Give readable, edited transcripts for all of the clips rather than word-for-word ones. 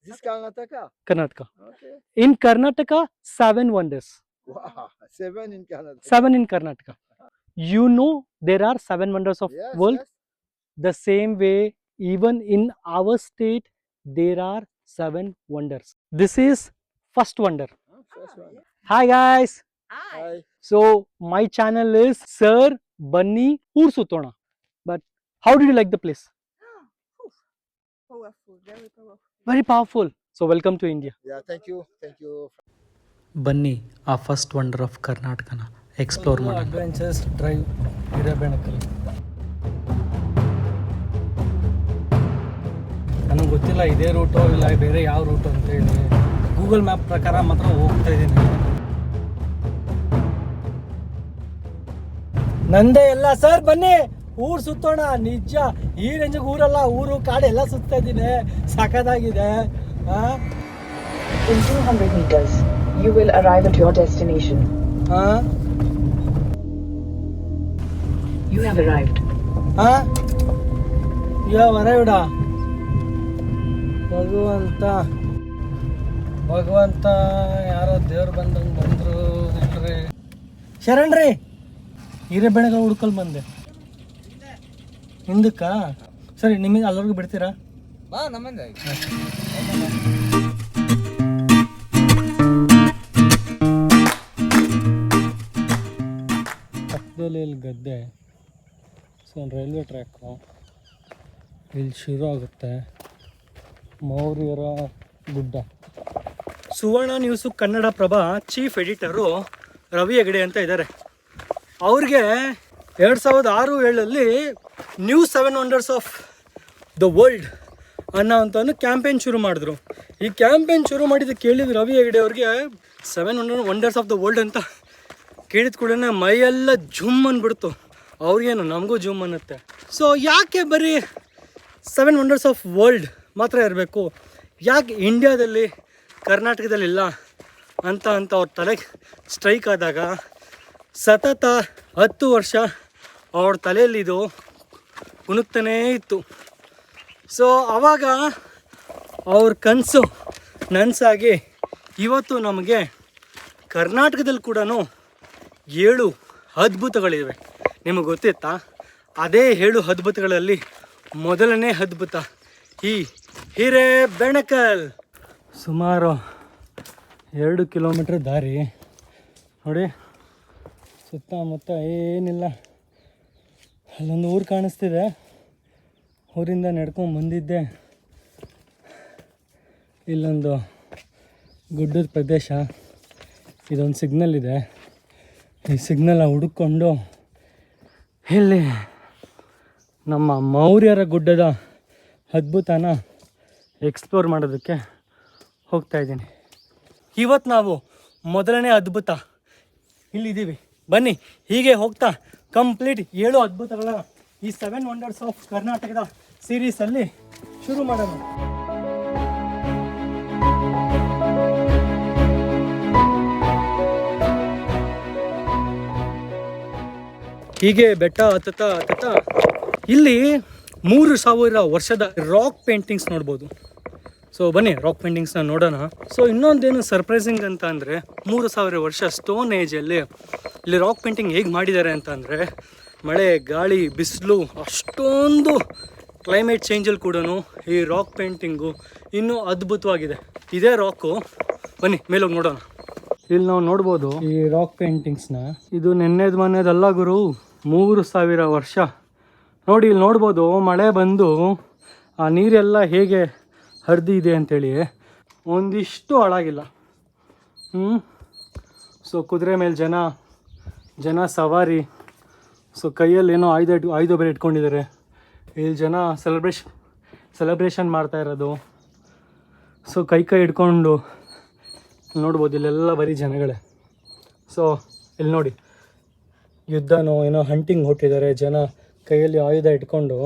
This Karnataka? Karnataka. Okay. In Karnataka, 7 wonders. Wow. 7 in Karnataka. 7 in Karnataka. You know there are 7 wonders of Yes, world. yes. The same way, even in our state, there are 7 wonders. This is first wonder. First one. Hi guys. Hi. So my channel is Sir Bunny Ursutona. But how did you like the place? Powerful, very powerful. Very powerful. So welcome to India. Yeah, thank you. Thank you. ಬನ್ನಿ ಆ first wonder of ಕರ್ನಾಟಕನ explore ಮಾಡೋಣ. Adventures drive Hirebenakal. ನನಗೆ ಗೊತ್ತಿಲ್ಲ ಇದೇ ರೂಟೋ ಇಲ್ಲ ಬೇರೆ ಯಾವ route ಅಂತ ಹೇಳಿ. ಗೂಗಲ್ ಮ್ಯಾಪ್ ಪ್ರಕಾರ ಮಾತ್ರ ಹೋಗ್ತಾ ಇದ್ದೀನಿ. ನಂದೇ ಎಲ್ಲ ಸರ್ ಬನ್ನಿ ಊರು ಸುತ್ತೋಣ. ನಿಜ ಈ ರೇಂಜಿಗೆ ಊರಲ್ಲ, ಊರು ಕಾಡು ಎಲ್ಲ ಸುತ್ತಾ ಇದ್ದೀನಿ. ಸಖತ್ತಾಗಿದೆ. In 200 meters, you will arrive at your destination. You have arrived. ಯಾವ ಅರೈವ್ಡ ಭಗವಂತ ಯಾರೋ ದೇವ್ರು ಬಂದಂಗೆ ಬಂದರು. ಇಲ್ರಿ ಶರಣ್ರಿ ಹಿರೇಬೆಣಗ ಹುಡ್ಕಲ್ ಬಂದೆ ಹಿಂದಕ್ಕ. ಸರಿ ನಿಮಗೆ ಅಲ್ಲವರೆಗೂ ಬಿಡ್ತೀರಾ? ಬಾ ನಮ್ಮಂದೆ. ಪಕ್ಕದಲ್ಲಿ ಇಲ್ಲಿ ಗದ್ದೆ. ಸೊ ರೈಲ್ವೆ ಟ್ರ್ಯಾಕು ಇಲ್ಲಿ ಶುರು ಆಗುತ್ತೆ. ಮೌರ್ಯರ ಗುಡ್ಡ. Suvarna news Kannada Prabha chief editor Ravi Hegde ಅಂತ ಇದ್ದಾರೆ. ಅವ್ರಿಗೆ 2006-7 news 7 wonders of the world ಅನ್ನೋವಂಥವನ್ನು ಕ್ಯಾಂಪೇನ್ ಶುರು ಮಾಡಿದ್ರು. ಈ ಕ್ಯಾಂಪೇನ್ ಶುರು ಮಾಡಿದ್ದು ಕೇಳಿದ್ರು ರವಿ ಹೆಗಡೆ ಅವ್ರಿಗೆ 7 ವಂಡರ್ಸ್ ಆಫ್ ದ ವರ್ಲ್ಡ್ ಅಂತ ಕೇಳಿದ ಕೂಡಲೇ ಮೈಯೆಲ್ಲ ಜುಮ್ ಅಂದ್ಬಿಡ್ತು. ಅವ್ರಿಗೇನು ನಮಗೂ ಜುಮ್ ಅನ್ನುತ್ತೆ. ಸೊ ಯಾಕೆ ಬರೀ 7 ವಂಡರ್ಸ್ ಆಫ್ ವರ್ಲ್ಡ್ ಮಾತ್ರ ಇರಬೇಕು, ಯಾಕೆ ಇಂಡಿಯಾದಲ್ಲಿ ಕರ್ನಾಟಕದಲ್ಲಿಲ್ಲ ಅಂತ ಅವ್ರ ತಲೆಗೆ ಸ್ಟ್ರೈಕ್ ಆದಾಗ ಸತತ 10 ವರ್ಷ ಅವ್ರ ತಲೆಯಲ್ಲಿದು ಕುಣುಕ್ತಾನೇ ಇತ್ತು. ಸೊ ಆವಾಗ ಅವ್ರ ಕನಸು ನನಸಾಗಿ ಇವತ್ತು ನಮಗೆ ಕರ್ನಾಟಕದಲ್ಲಿ ಕೂಡ 7 ಅದ್ಭುತಗಳಿವೆ. ನಿಮಗೆ ಗೊತ್ತಿತ್ತಾ? ಅದೇ 7 ಅದ್ಭುತಗಳಲ್ಲಿ ಮೊದಲನೇ ಅದ್ಭುತ ಈ ಹಿರೇಬೆಣಕಲ್. ಸುಮಾರು 2 ಕಿಲೋಮೀಟ್ರ್ ದಾರಿ ನೋಡಿ. ಸುತ್ತಮುತ್ತ ಏನಿಲ್ಲ. ಅಲ್ಲೊಂದು ಊರು ಕಾಣಿಸ್ತಿದೆ. ಊರಿಂದ ನಡ್ಕೊಂಡು ಬಂದಿದ್ದೆ. ಇಲ್ಲೊಂದು ಗುಡ್ಡದ ಪ್ರದೇಶ. ಇದೊಂದು ಸಿಗ್ನಲ್ ಇದೆ. ಈ ಸಿಗ್ನಲ್ ಹುಡುಕೊಂಡು ಇಲ್ಲಿ ನಮ್ಮ ಮೌರ್ಯರ ಗುಡ್ಡದ ಅದ್ಭುತನ ಎಕ್ಸ್ಪ್ಲೋರ್ ಮಾಡೋದಕ್ಕೆ ಹೋಗ್ತಾಯಿದ್ದೀನಿ. ಇವತ್ತು ನಾವು ಮೊದಲನೇ ಅದ್ಭುತ ಇಲ್ಲಿದ್ದೀವಿ. ಬನ್ನಿ ಹೀಗೆ ಹೋಗ್ತಾ ಕಂಪ್ಲೀಟ್ 7 ಅದ್ಭುತಗಳ ಈ 7 ವಂಡರ್ಸ್ ಆಫ್ ಕರ್ನಾಟಕದ ಸೀರೀಸಲ್ಲಿ ಶುರು ಮಾಡೋಣ. ಹೀಗೆ ಬೆಟ್ಟ ಹತ್ತುತ್ತಾ ಇಲ್ಲಿ 3000 ವರ್ಷದ ರಾಕ್ ಪೇಂಟಿಂಗ್ಸ್ ನೋಡ್ಬೋದು. ಸೊ ಬನ್ನಿ ರಾಕ್ ಪೇಂಟಿಂಗ್ಸ್ನ ನೋಡೋಣ. ಸೊ ಇನ್ನೊಂದೇನು ಸರ್ಪ್ರೈಸಿಂಗ್ ಅಂತ ಅಂದರೆ 3000 ವರ್ಷ ಸ್ಟೋನ್ ಏಜಲ್ಲಿ ಇಲ್ಲಿ ರಾಕ್ ಪೇಂಟಿಂಗ್ ಹೇಗೆ ಮಾಡಿದ್ದಾರೆ ಅಂತ ಅಂದರೆ ಮಳೆ ಗಾಳಿ ಬಿಸಿಲು ಅಷ್ಟೊಂದು ಕ್ಲೈಮೇಟ್ ಚೇಂಜಲ್ಲಿ ಕೂಡ ಈ ರಾಕ್ ಪೇಂಟಿಂಗು ಇನ್ನೂ ಅದ್ಭುತವಾಗಿದೆ. ಇದೇ ರಾಕು. ಬನ್ನಿ ಮೇಲೋಗಿ ನೋಡೋಣ. ಇಲ್ಲಿ ನಾವು ನೋಡ್ಬೋದು ಈ ರಾಕ್ ಪೇಂಟಿಂಗ್ಸ್ನ. ಇದು ನೆನ್ನೆದು ಮೊನ್ನೆದಲ್ಲ ಗುರು, 3000 ವರ್ಷ. ನೋಡಿ ಇಲ್ಲಿ ನೋಡ್ಬೋದು ಮಳೆ ಬಂದು ಆ ನೀರೆಲ್ಲ ಹೇಗೆ ಹರಿದಿದೆ ಅಂಥೇಳಿ. ಒಂದಿಷ್ಟು ಹಾಳಾಗಿಲ್ಲ. ಸೊ ಕುದುರೆ ಮೇಲೆ ಜನ ಸವಾರಿ. ಸೊ ಕೈಯಲ್ಲಿ ಏನೋ ಆಯುಧ ಬೇರೆ ಇಟ್ಕೊಂಡಿದ್ದಾರೆ. ಇಲ್ಲಿ ಜನ ಸೆಲೆಬ್ರೇಷನ್ ಮಾಡ್ತಾ ಇರೋದು. ಸೊ ಕೈ ಹಿಡ್ಕೊಂಡು ನೋಡ್ಬೋದು. ಇಲ್ಲೆಲ್ಲ ಬರೀ ಜನಗಳೇ. ಸೊ ಇಲ್ಲಿ ನೋಡಿ ಯುದ್ಧನೋ ಏನೋ ಹಂಟಿಂಗ್ ಹೊಟ್ಟಿದ್ದಾರೆ ಜನ ಕೈಯಲ್ಲಿ ಆಯುಧ ಇಟ್ಕೊಂಡು.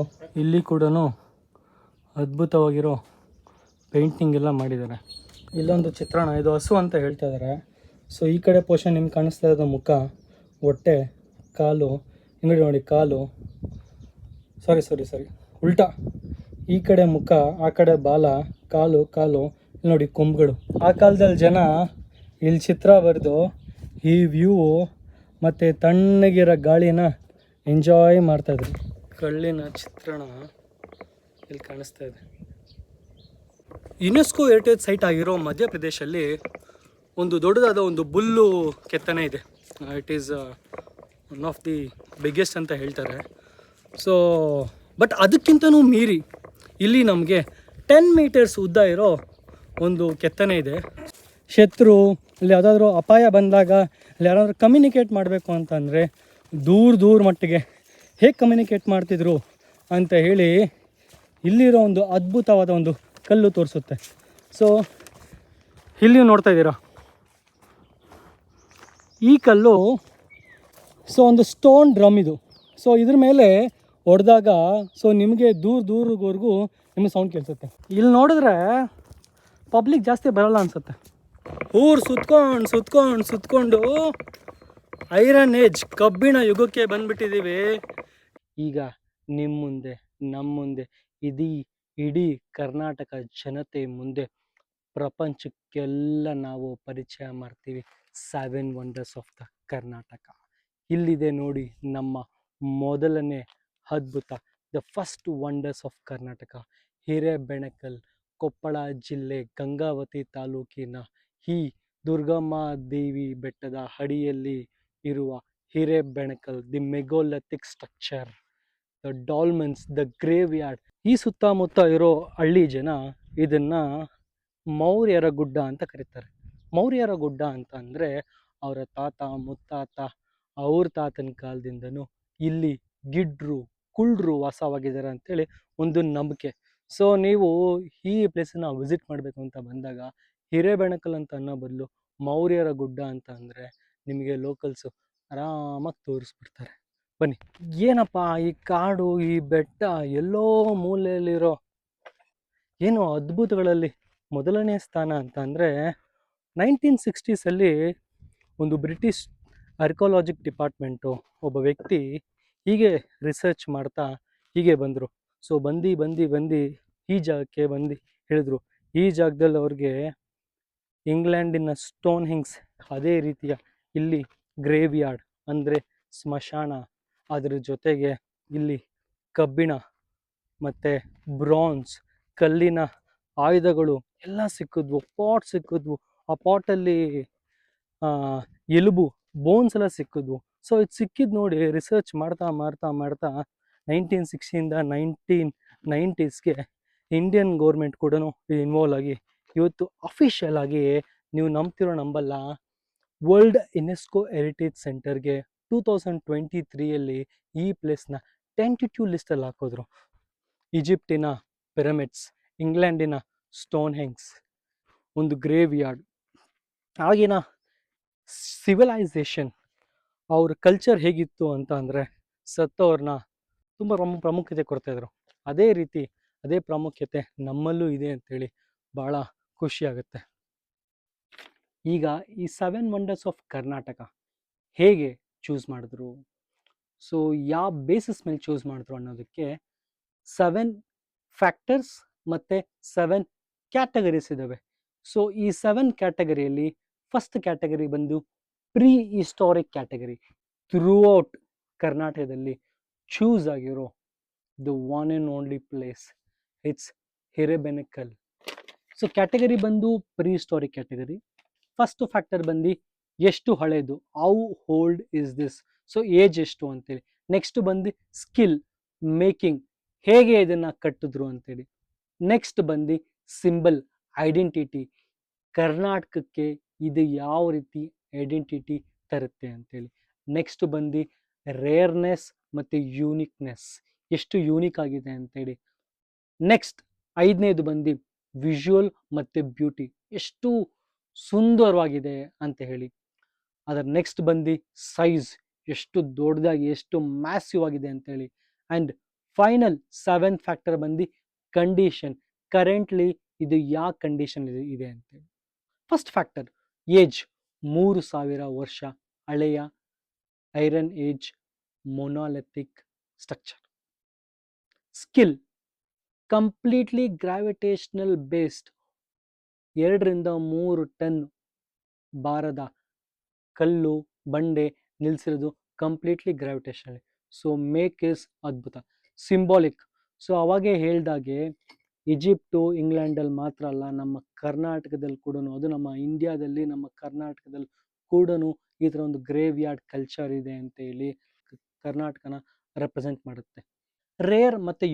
ಇಲ್ಲಿ ಕೂಡ ಅದ್ಭುತವಾಗಿರೋ ಪೇಂಟಿಂಗ್ ಎಲ್ಲ ಮಾಡಿದ್ದಾರೆ. ಇಲ್ಲೊಂದು ಚಿತ್ರಣ, ಇದು ಹಸು ಅಂತ ಹೇಳ್ತಾ ಇದ್ದಾರೆ. ಸೊ ಈ ಕಡೆ ಪೋರ್ಷನ್ ನಿಮ್ಗೆ ಕಾಣಿಸ್ತಾ ಇರೋದು ಮುಖ, ಹೊಟ್ಟೆ, ಕಾಲು. ಹಿಂಗಡಿ ನೋಡಿ ಕಾಲು, ಸಾರಿ ಉಲ್ಟಾ. ಈ ಕಡೆ ಮುಖ, ಆ ಕಡೆ ಬಾಲ, ಕಾಲು ನೋಡಿ ಕೊಂಬುಗಳು. ಆ ಕಾಲದಲ್ಲಿ ಜನ ಇಲ್ಲಿ ಚಿತ್ರ ಬರೆದು ಈ ವ್ಯೂ ಮತ್ತು ತಣ್ಣಗಿರೋ ಗಾಳಿನ ಎಂಜಾಯ್ ಮಾಡ್ತಾಯಿದ್ರು. ಕಳ್ಳಿನ ಚಿತ್ರಣ ಇಲ್ಲಿ ಕಾಣಿಸ್ತಾ ಇದೆ. ಯುನೆಸ್ಕೋ ಹೆರಿಟೇಜ್ ಸೈಟ್ ಆಗಿರೋ ಮಧ್ಯಪ್ರದೇಶಲ್ಲಿ ಒಂದು ದೊಡ್ಡದಾದ ಒಂದು ಬುಲ್ಲು ಕೆತ್ತನೆ ಇದೆ. It is one of the biggest ಅಂತ ಹೇಳ್ತಾರೆ. ಸೊ ಬಟ್ ಅದಕ್ಕಿಂತನೂ ಮೀರಿ ಇಲ್ಲಿ ನಮಗೆ 10 ಮೀಟರ್ಸ್ ಉದ್ದ ಇರೋ ಒಂದು ಕೆತ್ತನೆ ಇದೆ. ಶತ್ರು ಅಲ್ಲಿ ಯಾವುದಾದ್ರೂ ಅಪಾಯ ಬಂದಾಗ ಅಲ್ಲಿ ಯಾರಾದರೂ ಕಮ್ಯುನಿಕೇಟ್ ಮಾಡಬೇಕು ಅಂತಂದರೆ ದೂರ ಮಟ್ಟಿಗೆ ಹೇಗೆ ಕಮ್ಯುನಿಕೇಟ್ ಮಾಡ್ತಿದ್ರು ಅಂತ ಹೇಳಿ ಇಲ್ಲಿರೋ ಒಂದು ಅದ್ಭುತವಾದ ಒಂದು ಕಲ್ಲು ತೋರಿಸುತ್ತೆ. ಸೊ ಇಲ್ಲಿ ನೋಡ್ತಾ ಇದ್ದೀರಾ ಈ ಕಲ್ಲು. ಸೊ ಒಂದು ಸ್ಟೋನ್ ಡ್ರಮ್ ಇದು. ಸೊ ಇದ್ರ ಮೇಲೆ ಹೊಡೆದಾಗ ಸೊ ನಿಮಗೆ ದೂರವರೆಗೂ ನಿಮಗೆ ಸೌಂಡ್ ಕೇಳಿಸುತ್ತೆ. ಇಲ್ಲಿ ನೋಡಿದ್ರೆ ಪಬ್ಲಿಕ್ ಜಾಸ್ತಿ ಬರೋಲ್ಲ ಅನಿಸುತ್ತೆ. ಊರು ಸುತ್ಕೊಂಡು ಐರನ್ ಏಜ್ ಕಬ್ಬಿಣ ಯುಗಕ್ಕೆ ಬಂದುಬಿಟ್ಟಿದ್ದೀವಿ. ಈಗ ನಿಮ್ಮ ಮುಂದೆ ನಮ್ಮ ಮುಂದೆ ಇಡೀ ಕರ್ನಾಟಕ ಜನತೆ ಮುಂದೆ ಪ್ರಪಂಚಕ್ಕೆಲ್ಲ ನಾವು ಪರಿಚಯ ಮಾಡ್ತೀವಿ 7 ವಂಡರ್ಸ್ ಆಫ್ ದ ಕರ್ನಾಟಕ. ಇಲ್ಲಿದೆ ನೋಡಿ ನಮ್ಮ ಮೊದಲನೇ ಅದ್ಭುತ, the first wonders of Karnataka, Hirebenakal, Koppal ಜಿಲ್ಲೆ ಗಂಗಾವತಿ ತಾಲೂಕಿನ ಈ ದುರ್ಗಮ್ಮ ದೇವಿ ಬೆಟ್ಟದ ಅಡಿಯಲ್ಲಿ ಇರುವ Hirebenakal, the megalithic structure, the dolmens, the graveyard. ಈ ಸುತ್ತಮುತ್ತ ಇರೋ ಹಳ್ಳಿ ಜನ ಇದನ್ನು ಮೌರ್ಯರ ಗುಡ್ಡ ಅಂತ ಕರೀತಾರೆ. ಮೌರ್ಯರ ಗುಡ್ಡ ಅಂತ ಅಂದರೆ ಅವರ ತಾತ ಮುತ್ತಾತ ಅವ್ರ ತಾತನ ಕಾಲದಿಂದನೂ ಇಲ್ಲಿ ಗಿಡ್ರು ಕುಳ್ರು ವಾಸವಾಗಿದ್ದಾರೆ ಅಂಥೇಳಿ ಒಂದು ನಂಬಿಕೆ. ಸೊ ನೀವು ಈ ಪ್ಲೇಸನ್ನ ವಿಸಿಟ್ ಮಾಡಬೇಕು ಅಂತ ಬಂದಾಗ ಹಿರೇಬೆಣಕಲ್ ಅಂತ ಅನ್ನೋ ಬದಲು ಮೌರ್ಯರ ಗುಡ್ಡ ಅಂತ ಅಂದರೆ ನಿಮಗೆ ಲೋಕಲ್ಸು ಆರಾಮಾಗಿ ತೋರಿಸ್ಬಿಡ್ತಾರೆ. ಬನ್ನಿ. ಏನಪ್ಪ ಈ ಕಾಡು ಈ ಬೆಟ್ಟ ಎಲ್ಲೋ ಮೂಲೆಯಲ್ಲಿರೋ ಏನು ಅದ್ಭುತಗಳಲ್ಲಿ ಮೊದಲನೇ ಸ್ಥಾನ ಅಂತ ಅಂದರೆ 1960ಸಲ್ಲಿ ಒಂದು ಬ್ರಿಟಿಷ್ ಆರ್ಕಿಯಾಲಜಿಕ್ ಡಿಪಾರ್ಟ್ಮೆಂಟು ಒಬ್ಬ ವ್ಯಕ್ತಿ ಹೀಗೆ ರಿಸರ್ಚ್ ಮಾಡ್ತಾ ಹೀಗೆ ಬಂದರು. ಸೊ ಬಂದು ಈ ಜಾಗಕ್ಕೆ ಬಂದು ಹೇಳಿದ್ರು ಈ ಜಾಗದಲ್ಲಿ ಅವ್ರಿಗೆ ಇಂಗ್ಲೆಂಡಿನ ಸ್ಟೋನ್ ಹೆಂಗ್ಸ್, ಅದೇ ರೀತಿಯ ಇಲ್ಲಿ ಗ್ರೇವ್ ಯಾರ್ಡ್ ಅಂದರೆ ಸ್ಮಶಾನ, ಅದರ ಜೊತೆಗೆ ಇಲ್ಲಿ ಕಬ್ಬಿಣ ಮತ್ತು ಬ್ರಾನ್ಸ್ ಕಲ್ಲಿನ ಆಯುಧಗಳು ಎಲ್ಲ ಸಿಕ್ಕಿದ್ವು. ಪಾಟ್ ಸಿಕ್ಕಿದ್ವು. ಆ ಪಾಟಲ್ಲಿ ಎಲುಬು ಬೋನ್ಸ್ ಎಲ್ಲ ಸಿಕ್ಕಿದ್ವು. ಸೊ ಇದು ಸಿಕ್ಕಿದ್ದು ನೋಡಿ ರಿಸರ್ಚ್ ಮಾಡ್ತಾ 1960ಇಂದ 1990ಸ್ಗೆ ಇಂಡಿಯನ್ ಗೌರ್ಮೆಂಟ್ ಕೂಡ ಇನ್ವಾಲ್ವ್ ಆಗಿ ಇವತ್ತು ಅಫಿಷಿಯಲ್ ಆಗಿ ನೀವು ನಂಬಲ್ಲ ವರ್ಲ್ಡ್ ಯುನೆಸ್ಕೋ ಹೆರಿಟೇಜ್ ಸೆಂಟರ್ಗೆ 2023ಯಲ್ಲಿ ಈ ಪ್ಲೇಸ್ನ ಟೆಂಟೇಟಿವ್ ಲಿಸ್ಟಲ್ಲಿ ಹಾಕಿದ್ರು. ಈಜಿಪ್ಟಿನ ಪಿರಮಿಡ್ಸ್, ಇಂಗ್ಲೆಂಡಿನ ಸ್ಟೋನ್ ಹೆಂಗ್ಸ್, ಒಂದು ಗ್ರೇವ್ ಯಾರ್ಡ್, ಆಗಿನ ಸಿವಿಲೈಸೇಷನ್ ಅವ್ರ ಕಲ್ಚರ್ ಹೇಗಿತ್ತು ಅಂತ ಅಂದರೆ ಸತ್ತವ್ರನ್ನ ತುಂಬ ಪ್ರಾಮುಖ್ಯತೆ ಕೊಡ್ತಾಯಿದ್ರು. ಅದೇ ರೀತಿ ಅದೇ ಪ್ರಾಮುಖ್ಯತೆ ನಮ್ಮಲ್ಲೂ ಇದೆ ಅಂಥೇಳಿ ಭಾಳ ಖುಷಿಯಾಗುತ್ತೆ. ಈಗ ಈ 7 ವಂಡರ್ಸ್ ಆಫ್ ಕರ್ನಾಟಕ ಹೇಗೆ ಚೂಸ್ ಮಾಡಿದ್ರು, ಸೊ ಯಾವ ಬೇಸಿಸ್ ಮೇಲೆ ಚೂಸ್ ಮಾಡಿದ್ರು ಅನ್ನೋದಕ್ಕೆ 7 ಫ್ಯಾಕ್ಟರ್ಸ್ ಮತ್ತು 7 ಕ್ಯಾಟಗರೀಸ್ ಇದ್ದಾವೆ. ಸೊ ಈ 7 ಕ್ಯಾಟಗರಿಯಲ್ಲಿ ಫಸ್ಟ್ ಕ್ಯಾಟಗರಿ ಬಂದು prehistoric category. Through ಕರ್ನಾಟಕದಲ್ಲಿ ಚೂಸ್ ಆಗಿರೋ the one and only place it's Hirebenakal. So category ಬಂದು prehistoric category. First factor ಬಂದು ಎಷ್ಟು ಹಳೇದು, how old is this, so age ಎಷ್ಟು ಅಂತೇಳಿ. ನೆಕ್ಸ್ಟ್ ಬಂದು ಸ್ಕಿಲ್ ಮೇಕಿಂಗ್, ಹೇಗೆ ಇದನ್ನು ಕಟ್ಟಿದ್ರು ಅಂತೇಳಿ. ನೆಕ್ಸ್ಟ್ ಬಂದು ಸಿಂಬಲ್ ಐಡೆಂಟಿಟಿ, ಕರ್ನಾಟಕಕ್ಕೆ ಇದು ಯಾವ ರೀತಿ ಐಡೆಂಟಿಟಿ ತರುತ್ತೆ ಅಂತೇಳಿ. ನೆಕ್ಸ್ಟ್ ಬಂದು ರೇರ್ನೆಸ್ ಮತ್ತು ಯೂನಿಕ್ನೆಸ್, ಎಷ್ಟು ಯೂನಿಕ್ ಆಗಿದೆ ಅಂತೇಳಿ. ನೆಕ್ಸ್ಟ್ 5ನೇದು ಬಂದು ವಿಜುವಲ್ ಮತ್ತು ಬ್ಯೂಟಿ, ಎಷ್ಟು ಸುಂದರವಾಗಿದೆ ಅಂತ ಹೇಳಿ. ಅದರ ನೆಕ್ಸ್ಟ್ ಬಂದು ಸೈಜ್, ಎಷ್ಟು ದೊಡ್ಡದಾಗಿ ಎಷ್ಟು ಮ್ಯಾಸಿವ್ ಆಗಿದೆ ಅಂತೇಳಿ. ಆ್ಯಂಡ್ ಫೈನಲ್ 7th ಫ್ಯಾಕ್ಟರ್ ಬಂದು ಕಂಡೀಷನ್, ಕರೆಂಟ್ಲಿ ಇದು ಯಾವ ಕಂಡೀಷನ್ ಇದೆ ಅಂತೇಳಿ. ಫಸ್ಟ್ ಫ್ಯಾಕ್ಟರ್ ಏಜ್, 3000 ವರ್ಷ ಹಳೆಯ iron age monolithic structure. Skill, completely gravitational based, 2-3 ton ಭಾರದ ಕಲ್ಲು ಬಂಡೆ ನಿಲ್ಸಿರೋದು completely gravitational. So make is ಅದ್ಭುತ, ಸಿಂಬಾಲಿಕ್. ಸೊ ಅವಾಗೇ ಹೇಳ್ದಾಗೆ ಈಜಿಪ್ಟು ಇಂಗ್ಲೆಂಡಲ್ಲಿ ಮಾತ್ರ ಅಲ್ಲ, ನಮ್ಮ ಕರ್ನಾಟಕದಲ್ಲಿ ಕೂಡ, ಅದು ನಮ್ಮ ಇಂಡಿಯಾದಲ್ಲಿ, ನಮ್ಮ ಕರ್ನಾಟಕದಲ್ಲಿ ಕೂಡ ಈ ಥರ ಒಂದು ಗ್ರೇವ್ ಯಾರ್ಡ್ ಕಲ್ಚರ್ ಇದೆ ಅಂತ ಹೇಳಿ ಕರ್ನಾಟಕನ ರೆಪ್ರೆಸೆಂಟ್ ಮಾಡುತ್ತೆ. ರೇರ್ ಮತ್ತು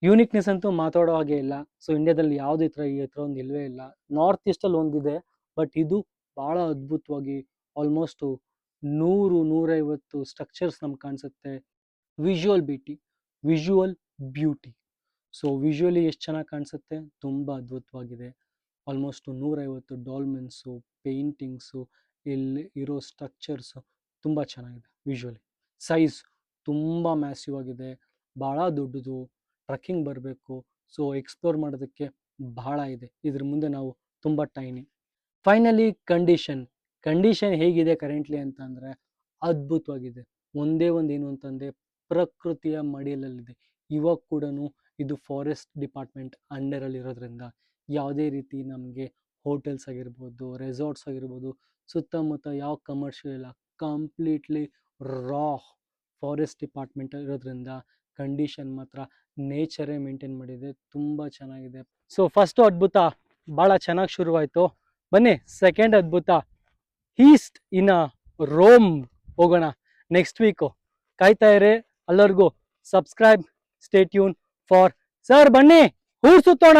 ಯೂನಿಕ್ನೆಸ್ ಅಂತೂ ಮಾತಾಡೋ ಹಾಗೆ ಇಲ್ಲ. ಸೊ ಇಂಡಿಯಾದಲ್ಲಿ ಯಾವುದೇ ಈ ಥರ ಒಂದು ಇಲ್ಲವೇ ಇಲ್ಲ. ನಾರ್ತ್ ಈಸ್ಟಲ್ಲಿ ಒಂದಿದೆ, ಬಟ್ ಇದು ಭಾಳ ಅದ್ಭುತವಾಗಿ ಆಲ್ಮೋಸ್ಟ್ 100-150 ಸ್ಟ್ರಕ್ಚರ್ಸ್ ನಮ್ಗೆ ಕಾಣಿಸುತ್ತೆ. Visual beauty. ಸೊ ವಿಜುವಲಿ ಎಷ್ಟು ಚೆನ್ನಾಗಿ ಕಾಣಿಸುತ್ತೆ, ತುಂಬ ಅದ್ಭುತವಾಗಿದೆ. ಆಲ್ಮೋಸ್ಟ್ 150 ಡಾಲ್ಮೆನ್ಸು, ಪೇಂಟಿಂಗ್ಸು, ಇಲ್ಲಿ ಇರೋ ಸ್ಟ್ರಕ್ಚರ್ಸು ತುಂಬ ಚೆನ್ನಾಗಿದೆ. ವಿಜುವಲಿ ಸೈಜ್ ತುಂಬ ಮ್ಯಾಸಿವ್ ಆಗಿದೆ, ಭಾಳ ದೊಡ್ಡದು. ಟ್ರಕ್ಕಿಂಗ್ ಬರಬೇಕು. ಸೊ ಎಕ್ಸ್ಪ್ಲೋರ್ ಮಾಡೋದಕ್ಕೆ ಬಹಳ ಇದೆ. ಇದ್ರ ಮುಂದೆ ನಾವು ತುಂಬ ಟೈನಿ. ಫೈನಲಿ ಕಂಡೀಷನ್ ಹೇಗಿದೆ ಕರೆಂಟ್ಲಿ ಅಂತ ಅಂದರೆ ಅದ್ಭುತವಾಗಿದೆ. ಒಂದೇ ಒಂದು ಏನು ಅಂತಂದರೆ ಪ್ರಕೃತಿಯ ಮಡಿಲಲ್ಲಿದೆ. ಇವಾಗ ಕೂಡ ಇದು ಫಾರೆಸ್ಟ್ ಡಿಪಾರ್ಟ್ಮೆಂಟ್ ಅಂಡರಲ್ಲಿ ಇರೋದ್ರಿಂದ ಯಾವುದೇ ರೀತಿ ನಮಗೆ ಹೋಟೆಲ್ಸ್ ಆಗಿರ್ಬೋದು, ರೆಸಾರ್ಟ್ಸ್ ಆಗಿರ್ಬೋದು, ಸುತ್ತಮುತ್ತ ಯಾವ ಕಮರ್ಷಿಯಲ್ ಇಲ್ಲ, ಕಂಪ್ಲೀಟ್ಲಿ ರಾ ಫಾರೆಸ್ಟ್ ಡಿಪಾರ್ಟ್ಮೆಂಟ್ ಇರೋದ್ರಿಂದ ಕಂಡೀಷನ್ ಮಾತ್ರ ನೇಚರೇ ಮೇಂಟೈನ್ ಮಾಡಿದೆ, ತುಂಬ ಚೆನ್ನಾಗಿದೆ. ಸೊ ಫಸ್ಟು ಅದ್ಭುತ ಭಾಳ ಚೆನ್ನಾಗಿ ಶುರುವಾಯಿತು. ಬನ್ನಿ ಸೆಕೆಂಡ್ ಅದ್ಭುತ ಈಸ್ಟ್ ಇನ್ ರೋಮ್ ಹೋಗೋಣ ನೆಕ್ಸ್ಟ್ ವೀಕು. ಕಾಯ್ತಾ ಇರಿ. ಎಲ್ಲರಿಗೂ subscribe, stay tune for sir. ಬನ್ನಿ ಊರ್ ಸುತ್ತೋಣ.